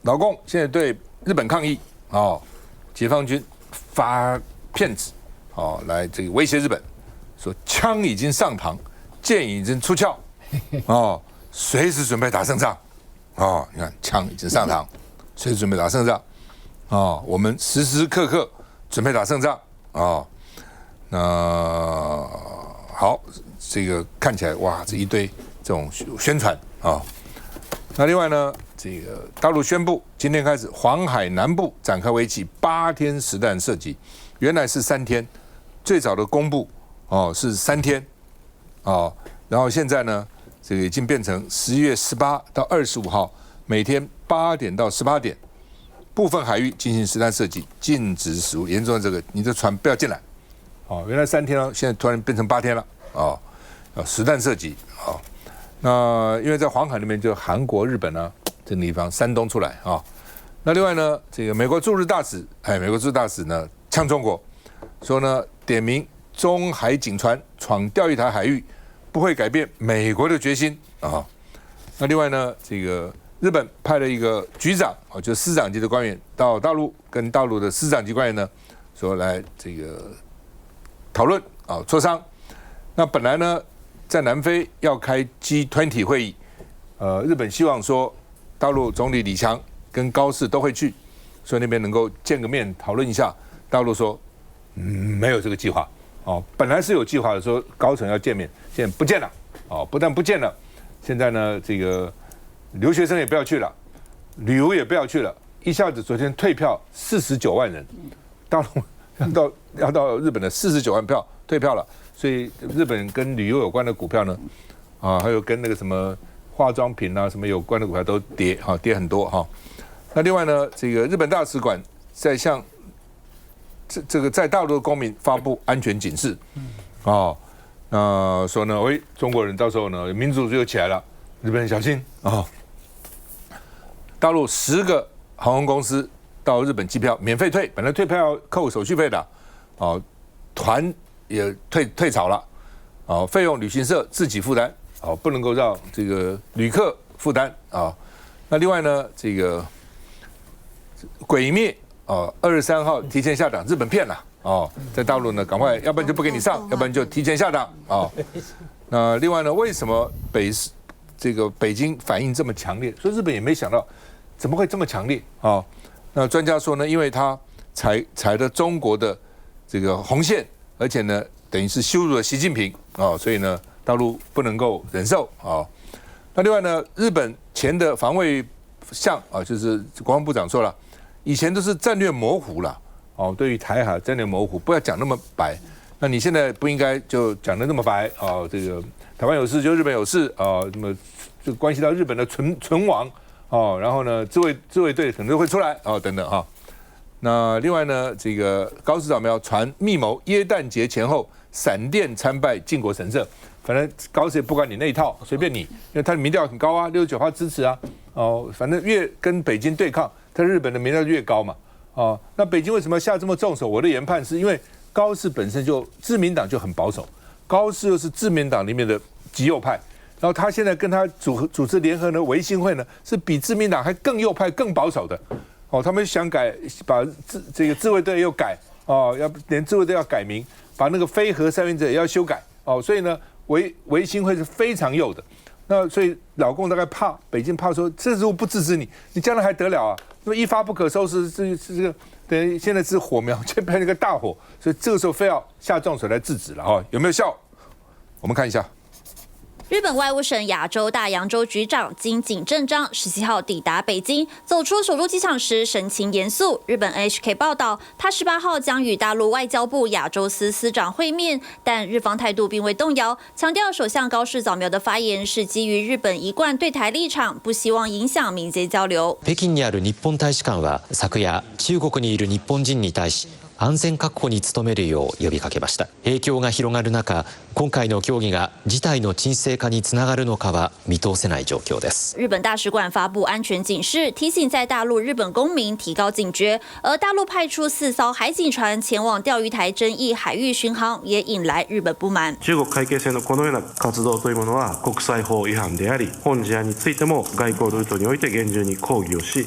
老共现在对日本抗议哦，解放军发骗子哦，来这个威胁日本，说枪已经上膛，剑已经出鞘，哦，随时准备打胜仗。哦，你看枪已经上膛，随时准备打胜仗。哦，我们时时刻刻准备打胜仗。哦，那好，这个看起来哇，这一堆这种宣传啊。哦，那另外呢，这个大陆宣布今天开始黄海南部展开为期8天实弹射击，原来是3天，最早的公布哦是3天，哦，然后现在呢，这个已经变成11月18到25号，每天8点到18点，部分海域进行实弹射击，禁止使用。严重的这个，你的船不要进来。哦，原来3天了，现在突然变成8天了。哦，实弹射击。哦，那因为在黄海那边就韩国、日本呢这个地方，山东出来啊。哦，那另外呢，这个美国驻日大使，美国驻日大使呢呛中国，说呢点名中海警船闯钓鱼台海域，不会改变美国的决心啊。那另外呢，这个日本派了一个局长，就司长级的官员到大陆，跟大陆的司长级官员呢说来这个讨论啊磋商。那本来呢，在南非要开 G20 会议，日本希望说大陆总理李强跟高市都会去，所以那边能够见个面讨论一下。大陆说，没有这个计划。哦，本来是有计划的，说高层要见面，现在不见了。哦，不但不见了，现在呢，这个留学生也不要去了，旅游也不要去了，一下子昨天退票49万人，大陆要到日本的49万票退票了。所以日本跟旅游有关的股票呢，还有跟那个什么化妆品啊什么有关的股票都跌，跌很多哈。那另外呢，这个日本大使馆在向这个在大陆的公民发布安全警示，说呢，中国人到时候呢民主就起来了，日本人小心啊。大陆10个航空公司到日本机票免费退，本来退票要扣手续费的，团也退潮了，费用旅行社自己负担，不能够让这个旅客负担啊。那另外呢，这个鬼灭2月3号提前下档，日本骗了在大陆呢赶快，要不然就不给你上，要不然就提前下档那另外呢，为什么北京反应这么强烈？说日本也没想到怎么会这么强烈啊？那专家说呢，因为他踩了中国的这个红线。而且呢，等于是羞辱了习近平所以呢，大陆不能够忍受那另外呢，日本前的防卫相就是国防部长说了，以前都是战略模糊了对于台海战略模糊，不要讲那么白。那你现在不应该就讲得那么白这个台湾有事就日本有事那么就关系到日本的存亡然后呢，自卫队可能会出来等等那另外呢，这个高市早苗传密谋耶诞节前后闪电参拜靖国神社，反正高市也不管你那一套，随便你，因为他的民调很高69%支持反正越跟北京对抗，他日本的民调越高嘛那北京为什么要下这么重手？我的研判是因为高市本身就自民党就很保守，高市又是自民党里面的极右派，然后他现在跟他组织联合的维新会呢，是比自民党还更右派、更保守的。他们想改，把这个自卫队又改要连自卫队要改名，把那个非核三原则也要修改所以呢，维新会是非常右的。那所以老共大概怕北京怕说，这如果不支持你，你将来还得了啊？那么一发不可收拾，这个等于现在是火苗，就变成一个大火，所以这个时候非要下重手来制止了有没有效？我们看一下。日本外务省亚洲大洋洲局长金井正章17号抵达北京，走出首都机场时神情严肃。日本 NHK 报道，他18号将与大陆外交部亚洲司司长会面，但日方态度并未动摇，强调首相高市早苗的发言是基于日本一贯对台立场，不希望影响民间交流。北京にある日本大使館は昨夜、中国にいる日本人に対し安全確保に努めるよう呼びかけました。影響が広がる中、今回の協議が事態の沈静化につながるのかは見通せない状況です。日本大使馆发布安全警示，提醒在大陆日本公民提高警觉。而大陆派出4艘海警船前往钓鱼台争议海域巡航，也引来日本不满。中国海警船のこのような活動というものは国際法違反であり、本事案についても外交ルートにおいて厳重に抗議をし、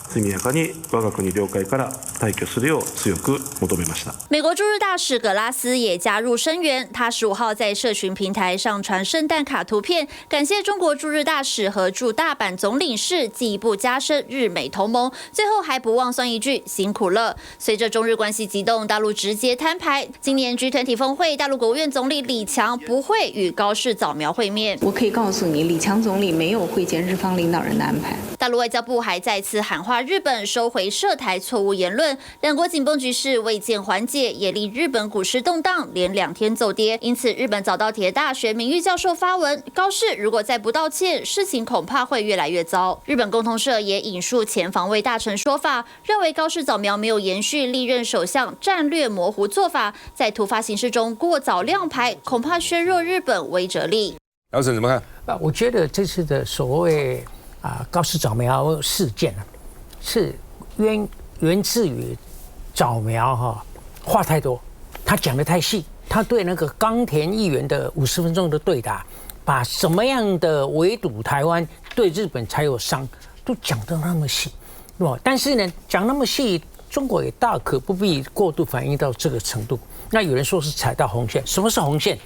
速やかに我が国領海から退去するよう強く求めました。美国驻日大使葛拉斯也加入声援，他15号在社群平台上传圣诞卡图片，感谢中国驻日大使和驻大阪总领事，进一步加深日美同盟。最后还不忘酸一句辛苦了。随着中日关系激动，大陆直接摊牌，今年 G20 峰会，大陆国务院总理李强不会与高市早苗会面。我可以告诉你，李强总理没有会见日方领导人的安排。大陆外交部还再次喊话日本收回涉台错误言论，两国紧绷局势未见缓解，也令日本股市动荡，连2天走跌。因此，日本早稻田大学名誉教授发文，高市如果再不道歉，事情恐怕会越来越糟。日本共同社也引述前防卫大臣说法，认为高市早苗没有延续历任首相战略模糊做法，在突发形势中过早亮牌，恐怕削弱日本威慑力。姚沈怎么看？我觉得这次的所谓高市早苗事件是源自于早苗话太多，他讲得太细，他对那个冈田议员的50分钟的对答，把什么样的围堵台湾对日本才有伤，都讲得那么细，但是呢，讲那么细，中国也大可不必过度反应到这个程度。那有人说是踩到红线，什么是红线？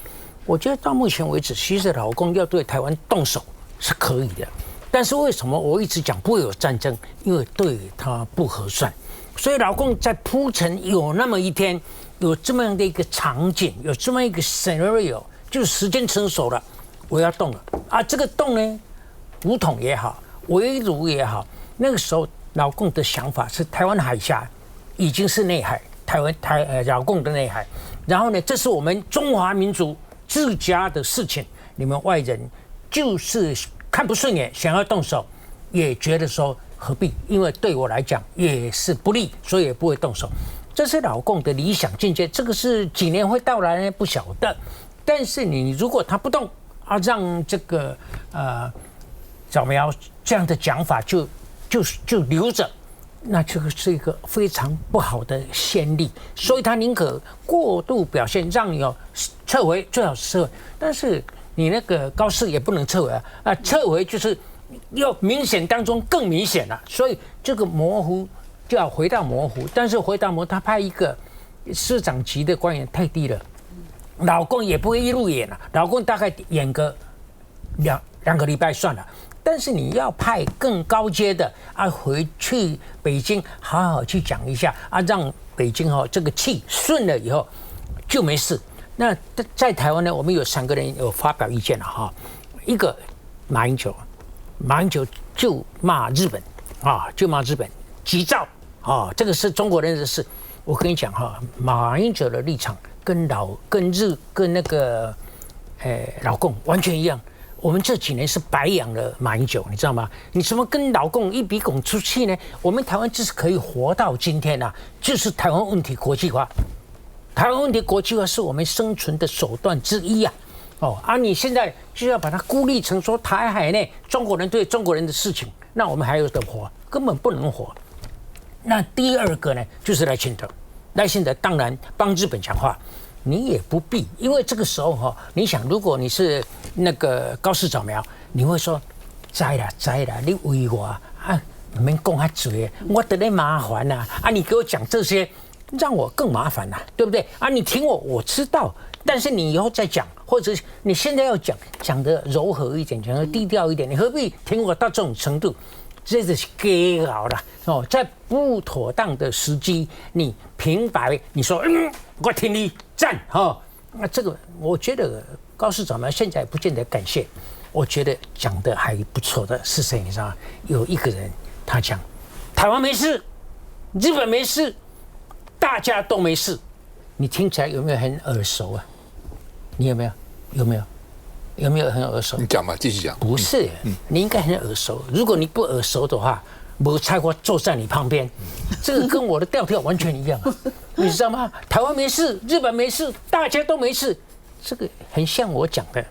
我觉得到目前为止，其实老共要对台湾动手是可以的，但是为什么我一直讲不会有战争？因为对他不合算，所以老共在铺陈有那么一天，有这么样的一个场景，有这么一个 scenario， 就是时间成熟了，我要动了啊！这个动呢，武统也好，围儒也好，那个时候老共的想法是台湾海峡已经是内海，老共的内海，然后呢，这是我们中华民族自家的事情，你们外人就是看不顺眼，想要动手，也觉得说何必？因为对我来讲也是不利，所以也不会动手。这是老共的理想境界，这个是几年会到来呢？不晓得。但是你如果他不动让这个早苗这样的讲法就留着，那这个是一个非常不好的先例，所以他宁可过度表现，让你撤回，最好是撤回。但是你那个高市也不能撤回撤回就是要明显当中更明显了，所以这个模糊就要回到模糊。但是回到模糊，他派一个市长级的官员太低了，老共也不会一路演了，老共大概演个两个礼拜算了。但是你要派更高阶的回去北京好好去讲一下让北京这个气顺了以后就没事。那在台湾呢，我们有3个人有发表意见了一个马英九就骂日本急躁这个是中国人的事。我跟你讲马英九的立场跟那个老共完全一样。我们这几年是白养了马英九，你知道吗？你怎么跟老共一鼻孔出气呢？我们台湾之所以可以活到今天就是台湾问题国际化。台湾问题国际化是我们生存的手段之一你现在就要把它孤立成说台海内中国人对中国人的事情，那我们还有得活？根本不能活。那第2个呢，就是赖清德。赖清德当然帮日本讲话。你也不必，因为这个时候你想，如果你是那个高市早苗，你会说，知啦，你为我免讲遐多，我得来麻烦你给我讲这些，让我更麻烦对不对你听我知道，但是你以后再讲，或者你现在要讲得柔和一点，讲得低调一点，你何必听我到这种程度？这是给搞了在不妥当的时机，你平白你说我听你赞那这个我觉得高市早苗现在不见得感谢，我觉得讲的还不错的是谁？你知道吗？有一个人他讲台湾没事，日本没事，大家都没事，你听起来有没有很耳熟你有没有很耳熟？你讲吧，继续讲。不是，你应该很耳熟。如果你不耳熟的话，我猜我坐在你旁边，这个跟我的调调完全一样你知道吗？台湾没事，日本没事，大家都没事，这个很像我讲的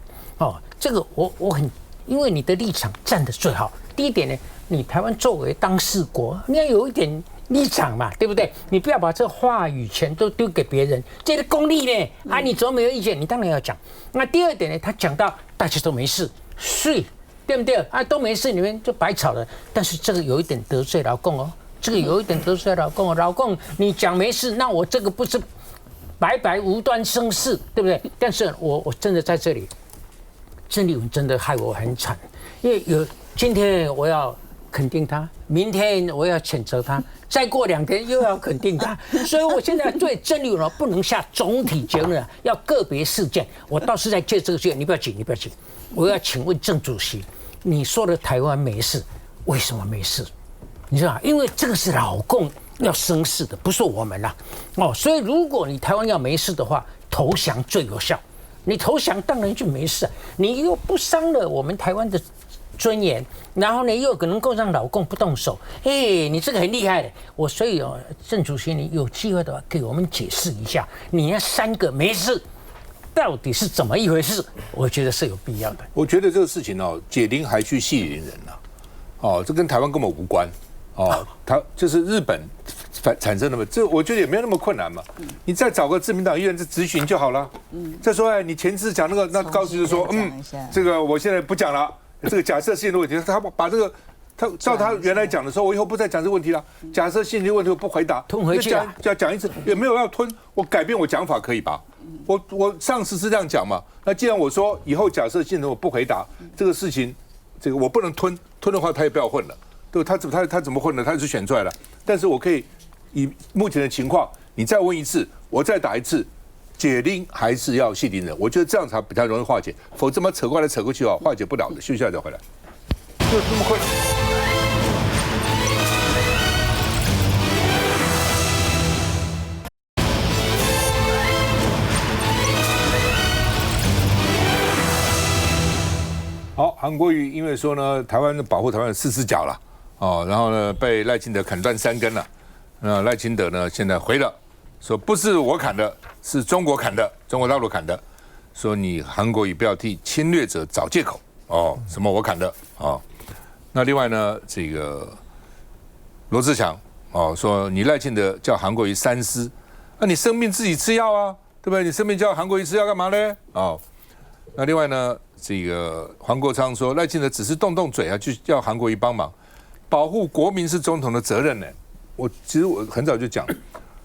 这个我很，因为你的立场站得最好。第一点呢，你台湾作为当事国，你要有一点立场嘛，对不对？你不要把这话语权都丢给别人，这个功利呢你怎么没有意见？你当然要讲。那第2点呢，他讲到大家都没事，对不对都没事，你们就白吵了。但是这个有一点得罪老共这个有一点得罪老共，老共你讲没事，那我这个不是白白无端生事，对不对？但是我真的在这里，郑丽文真的害我很惨，因为今天我要肯定他，明天我要谴责他，再过2天又要肯定他，所以我现在对郑丽文不能下总体结论，要个别事件。我倒是在借这个机会，你不要紧，我要请问郑主席，你说的台湾没事，为什么没事？你知道吗？因为这个是老共要生事的，不是我们啦。所以如果你台湾要没事的话，投降最有效。你投降当然就没事，你又不伤了我们台湾的尊严，然后呢又能够让老共不动手，你这个很厉害的。所以郑主席，你有机会的话给我们解释一下，你那3个没事到底是怎么一回事？我觉得是有必要的。我觉得这个事情解铃还须系铃人这跟台湾根本无关。它就是日本产生的嘛，这我觉得也没有那么困难嘛。你再找个自民党议员咨询就好了。再说你前次讲那个，那高局就说这个我现在不讲了，这个假设性的问题，他把这个他照他原来讲的时候，我以后不再讲这个问题了。假设性的问题我不回答，吞回去讲一次也没有要吞，我改变我讲法可以吧？我上次是这样讲嘛，那既然我说以后假设性的我不回答这个事情，这个我不能吞的话，他也不要混了。对，他怎么混的？他是选出来了，但是我可以以目前的情况，你再问一次，我再打一次，解铃还是要系铃人。我觉得这样才比较容易化解，否则嘛扯过来扯过去化解不了的。休息一下再回来，就是这么困。好，韩国瑜因为说呢，台湾保护台湾有4只脚了。然后呢，被赖清德砍断3根了。那赖清德呢，现在回了，说不是我砍的，是中国砍的，中国大陆砍的。说你韩国瑜不要替侵略者找借口什么我砍的那另外呢，这个罗志强说你赖清德叫韩国瑜三思，那你生病自己吃药啊，对不对？你生病叫韩国瑜吃药干嘛呢？那另外呢，这个黄国昌说赖清德只是动动嘴就叫韩国瑜帮忙。保护国民是总统的责任呢。其实我很早就讲，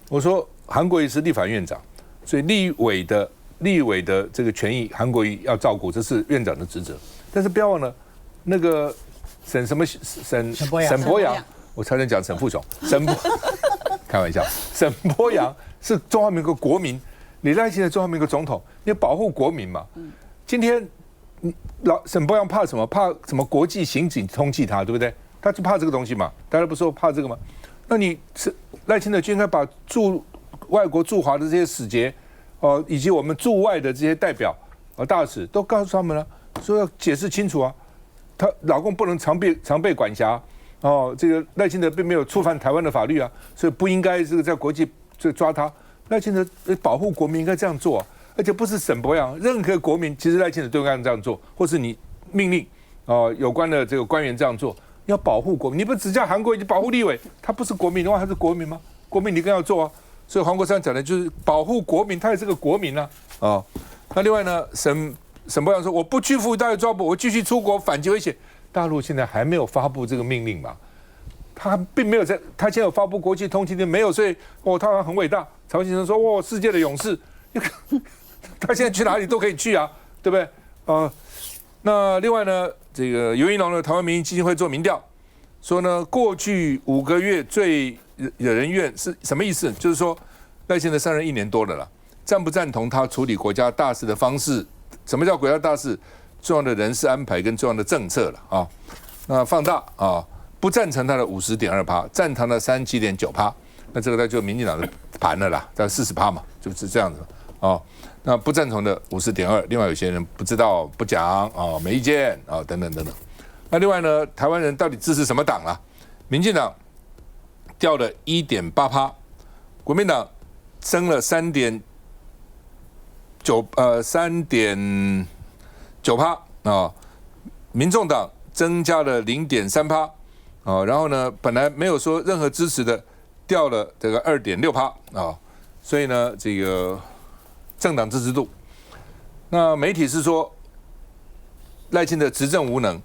我说韩国瑜是立法院长，所以立委的这个权益，韩国瑜要照顾，这是院长的职责。但是不要忘了，那个沈伯阳，我差点讲沈富雄，开玩笑，沈伯阳是中华民国国民，你赖清德中华民国总统，你要保护国民嘛。今天沈伯阳怕什么？怕什么？国际刑警通缉他，对不对？他就怕这个东西嘛，大家不说怕这个吗？那你是赖清德就应该把外国驻华的这些使节，以及我们驻外的这些代表大使都告诉他们了，说要解释清楚啊。他老共不能常被管辖这个赖清德并没有触犯台湾的法律啊，所以不应该这个在国际就抓他。赖清德保护国民应该这样做而且不是沈伯阳，任何国民其实赖清德都应该这样做，或是你命令有关的这个官员这样做。要保护国民，你不只叫韩国瑜保护立委，他不是国民的话，他是国民吗？国民你更要做啊！所以黄国昌讲的就是保护国民，他也是个国民啊。那另外呢，沈伯阳说我不屈服大陆抓捕，我继续出国反击威胁。大陆现在还没有发布这个命令嘛？他并没有他现在有发布国际通缉令没有？所以他好像很伟大。曹先生说世界的勇士，他现在去哪里都可以去啊，对不对？那另外呢，这个尤盈隆的台湾民意基金会做民调，说呢，过去5个月最惹人怨是什么意思？就是说赖清德上任1年多了啦，赞不赞同他处理国家大事的方式？什么叫国家大事？重要的人事安排跟重要的政策了那放大不赞成他的50.2%，赞成的37.9%。那这个他就民进党的盘了啦，在40%嘛，就是这样子那不赞同的50.2%，另外有些人不知道不讲没意见等等等等。那另外呢，台湾人到底支持什么党啦？民進黨掉了1.8%，国民党升了3.9%民众党增加了0.3%然后呢，本来没有说任何支持的，掉了这个2.6%所以呢，这个政党支持度，那媒体是说赖清德执政无能，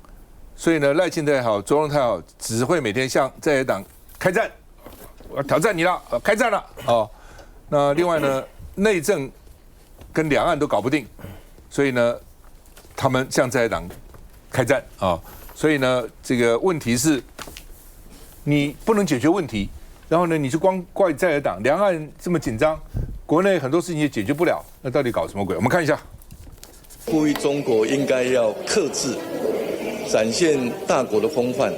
所以呢，赖清德也好，卓荣泰也好，只会每天向在野党开战我要挑战你了，开战了哦。那另外呢，内政跟两岸都搞不定，所以呢，他们向在野党开战啊。所以呢，这个问题是，你不能解决问题，然后呢，你就光怪在野党，两岸这么紧张，国内很多事情也解决不了，那到底搞什么鬼？我们看一下。呼吁中国应该要克制，展现大国的风范，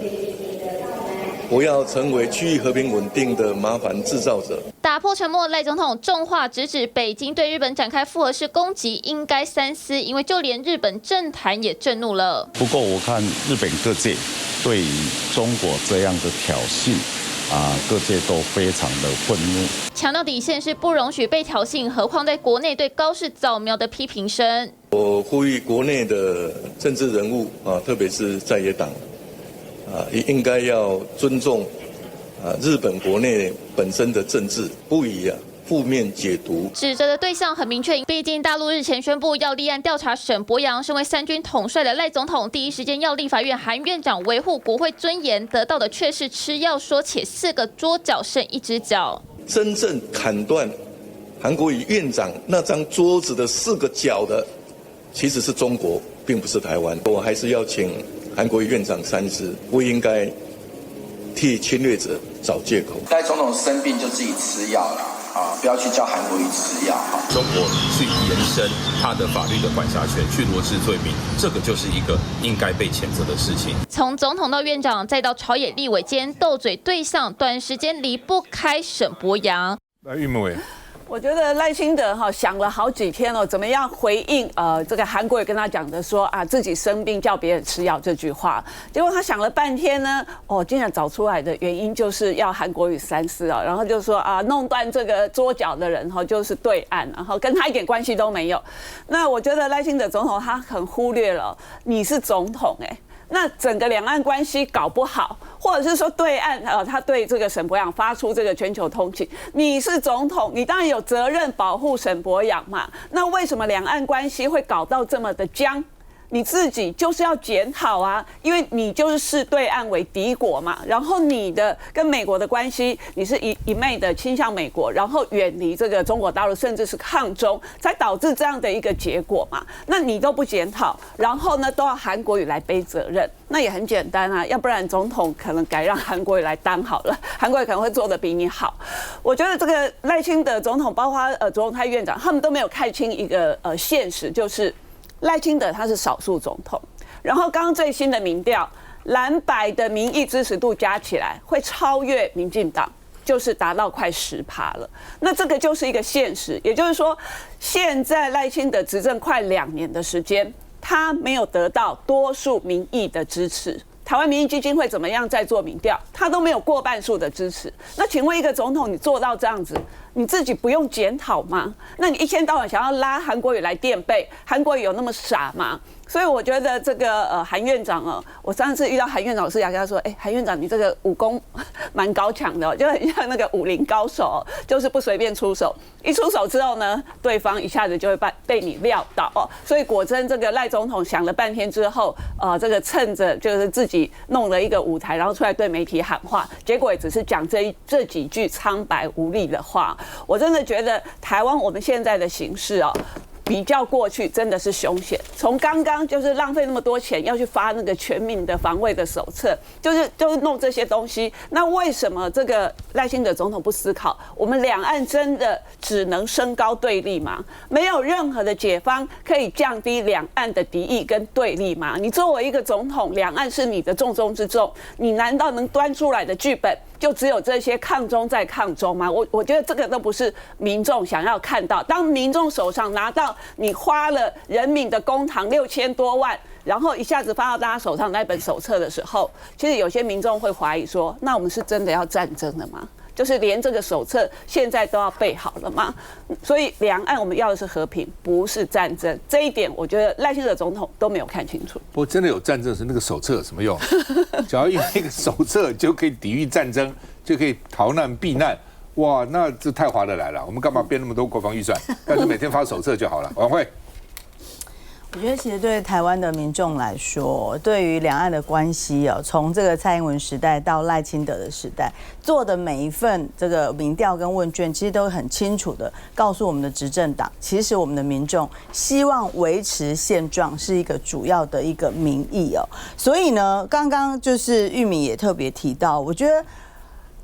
不要成为区域和平稳定的麻烦制造者。打破沉默，赖总统重话直指北京对日本展开复核式攻击，应该三思，因为就连日本政坛也震怒了。不过，我看日本各界对于中国这样的挑衅，各界都非常的愤怒，强调底线是不容许被挑衅，何况在国内对高市早苗的批评声。我呼吁国内的政治人物特别是在野党应该要尊重日本国内本身的政治，不以负面解读。指责的对象很明确，毕竟大陆日前宣布要立案调查沈伯洋，身为三军统帅的赖总统，第一时间要立法院韩院长维护国会尊严，得到的却是吃药说且4个桌角剩1只脚。真正砍断韩国瑜院长那张桌子的4个角的，其实是中国，并不是台湾。我还是要请韩国瑜院长三思，不应该替侵略者找借口。赖总统生病就自己吃药了不要去叫韩国瑜吃药中国去延伸他的法律的管辖权，去落实罪名，这个就是一个应该被谴责的事情。从总统到院长，再到朝野立委间斗嘴对象，短时间离不开沈伯洋。郁美委。我觉得赖清德想了好几天怎么样回应这个韩国瑜跟他讲的说自己生病叫别人吃药这句话，结果他想了半天呢，竟然找出来的原因就是要韩国瑜三思然后就说弄断这个桌角的人就是对岸，然后跟他一点关系都没有。那我觉得赖清德总统他很忽略了，你是总统那整个两岸关系搞不好，或者是说对岸他对这个沈伯洋发出这个全球通缉，你是总统，你当然有责任保护沈伯洋嘛。那为什么两岸关系会搞到这么的僵？你自己就是要检讨因为你就是视对岸为敌国嘛，然后你的跟美国的关系，你是一昧的倾向美国，然后远离这个中国大陆，甚至是抗中，才导致这样的一个结果嘛。那你都不检讨，然后呢都要韩国瑜来背责任，那也很简单要不然总统可能改让韩国瑜来当好了，韩国瑜可能会做得比你好。我觉得这个赖清德总统，包括卓荣泰院长，他们都没有看清一个现实，就是赖清德他是少数总统，然后刚刚最新的民调，蓝白的民意支持度加起来会超越民进党，就是达到快10%了。那这个就是一个现实，也就是说，现在赖清德执政快2年的时间，他没有得到多数民意的支持。台湾民意基金会怎么样在做民调，他都没有过半数的支持。那请问一个总统，你做到这样子，你自己不用检讨吗？那你一天到晚想要拉韩国瑜来垫背，韩国瑜有那么傻吗？所以我觉得这个韩院长我上次遇到韩院长，我是要跟他说，韩院长你这个武功蛮高强的就很像那个武林高手就是不随便出手，一出手之后呢，对方一下子就会被你撂倒所以果真这个赖总统想了半天之后，这个趁着就是自己弄了一个舞台，然后出来对媒体喊话，结果也只是讲这几句苍白无力的话。我真的觉得台湾我们现在的形势比较过去真的是凶险，从刚刚就是浪费那么多钱要去发那个全民的防卫的手册，就是弄这些东西。那为什么这个赖清德总统不思考，我们两岸真的只能升高对立吗？没有任何的解方可以降低两岸的敌意跟对立吗？你作为一个总统，两岸是你的重中之重，你难道能端出来的剧本就只有这些抗中再抗中吗？我觉得这个都不是民众想要看到。当民众手上拿到你花了人民的公帑6000多万，然后一下子发到大家手上那本手册的时候，其实有些民众会怀疑说，那我们是真的要战争了吗？就是连这个手册现在都要备好了吗？所以两岸我们要的是和平，不是战争。这一点我觉得赖清德总统都没有看清楚。不过真的有战争时，那个手册有什么用？只要用那个手册就可以抵御战争，就可以逃难避难。哇，那这太划得来了。我们干嘛编那么多国防预算？但是每天发手册就好了。王慧。我觉得其实对台湾的民众来说，对于两岸的关系哦，从这个蔡英文时代到赖清德的时代做的每一份这个民调跟问卷，其实都很清楚的告诉我们的执政党，其实我们的民众希望维持现状是一个主要的一个民意哦。所以呢，刚刚就是玉米也特别提到，我觉得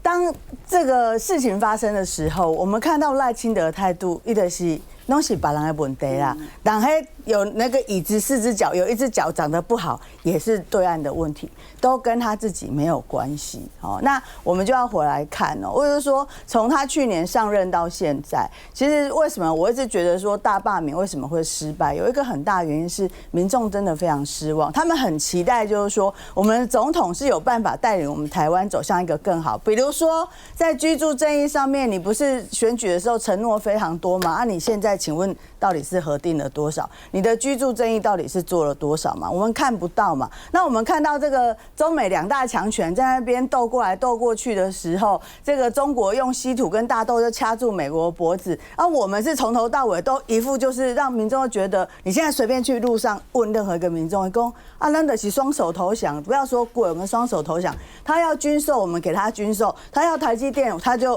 当这个事情发生的时候，我们看到赖清德的态度，一直是都是别人的问题啦。然后有那个椅子4只脚，有1只脚长得不好，也是对岸的问题，都跟他自己没有关系。哦，那我们就要回来看哦，或者说从他去年上任到现在，其实为什么我一直觉得说大罢免为什么会失败，有一个很大原因是民众真的非常失望，他们很期待就是说我们的总统是有办法带领我们台湾走向一个更好，比如说在居住正义上面，你不是选举的时候承诺非常多吗？你现在请问到底是核定了多少？你的居住正义到底是做了多少嘛？我们看不到嘛。那我们看到这个中美2大强权在那边斗过来斗过去的时候，这个中国用稀土跟大豆就掐住美国脖子，我们是从头到尾都一副就是让民众觉得，你现在随便去路上问任何一个民众，说咱就是双手投降，不要说贵，我们双手投降。他要军售，我们给他军售；他要台积电，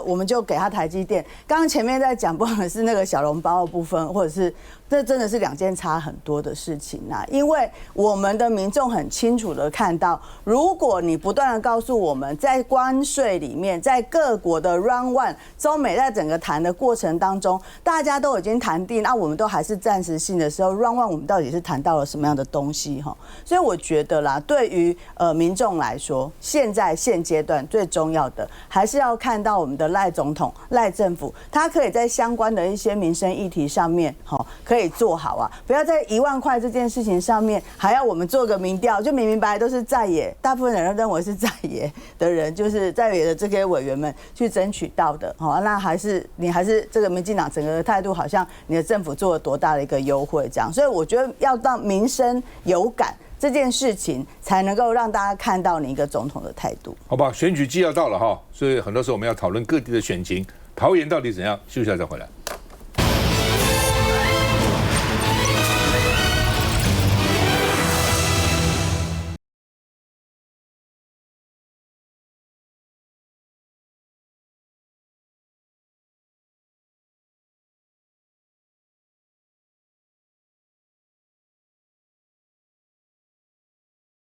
我们就给他台积电。刚刚前面在讲，不管是那个小笼包的部分，或者是这真的是2件差很多的事情啊！因为我们的民众很清楚的看到，如果你不断的告诉我们，在关税里面，在各国的 Round One 中美在整个谈的过程当中，大家都已经谈定，我们都还是暂时性的时候 ，Round One 我们到底是谈到了什么样的东西哈？所以我觉得啦，对于民众来说，现阶段最重要的还是要看到我们的赖总统、赖政府，他可以在相关的一些民生议题上面，可以做好啊，不要在1万块这件事情上面还要我们做个民调，就明明白白都是在野，大部分人认为是在野的人，就是在野的这些委员们去争取到的，那你还是这个民进党整个的态度，好像你的政府做了多大的一个优惠这样，所以我觉得要让民生有感。这件事情才能够让大家看到你一个总统的态度，好吧？选举季要到了哈，所以很多时候我们要讨论各地的选情，桃园到底怎样？休息一下再回来。